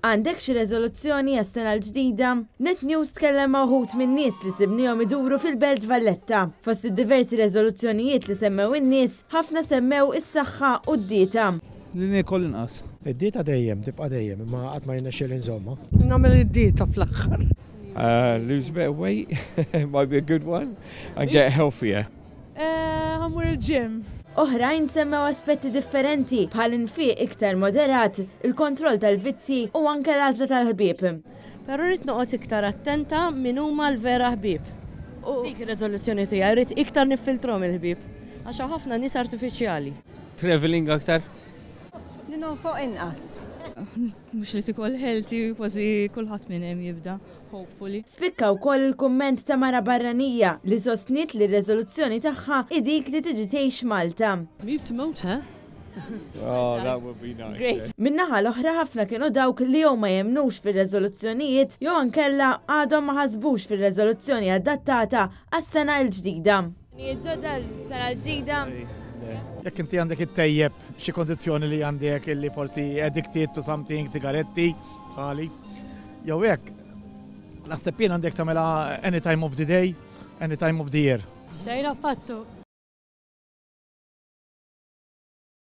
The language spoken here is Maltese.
Għandek xi reżoluzzjoni għas-sena l-ġdida? Net News tkellem ma' wħud minn nies li sibnihom iduru fil-Belt Valletta. Fost id-diversi reżoluzzjonijiet li semmew in-nies, ħafna semmew is-saħħa u d-dieta. Li nikol inqas. Id-dieta dejjem, tibqa' dejjem, imma qatt ma jirnexxiel inżomma. Nagħmel id-dieta fl-aħħar. Lose a bit of weight, might be a good one, and get healthier. Ħammur il-gym. Oħrajn semmew aspetti differenti bħal infiq iktar moderat, il-kontroll tal-vizzi u anke l-għażla tal-ħbieb. Però rrid noqgħod iktar attenta min huma l-vera ħbieb. Dik ir-riżoluzzjoni tiegħi rrid iktar niffiltrhom il-ħbieb għax ħafna nies artifiċjali. Traveling aktar. Li fuq inqas. Mux li tikol healthy, kważi kulħadd minn hemm jibda, hopefully. Spikka wkoll il-kumment ta' mara barranija li sostnit li r-reżoluzzjoni tagħha dik li tiġi tgħix Malta. Move to Malta? Oh, that would be nice. Great. Minnaħa l-oħra ħafna kienu dawk li jew ma jemnux fir-reżoluzzjonijiet jew ankella għadhom ma ħasbux fir-reżoluzzjoni adattata għas-sena l-ġdida. Ġodda l-sena l-ġdida. Jekk inti għandek it-tejjeb xi kondizzjoni li għandek illi forsi addicted to something, sigaretti, bħali, jew hekk. Naħseb jien għandek tagħmilha any time of the day, any time of the year. Xejn affattu.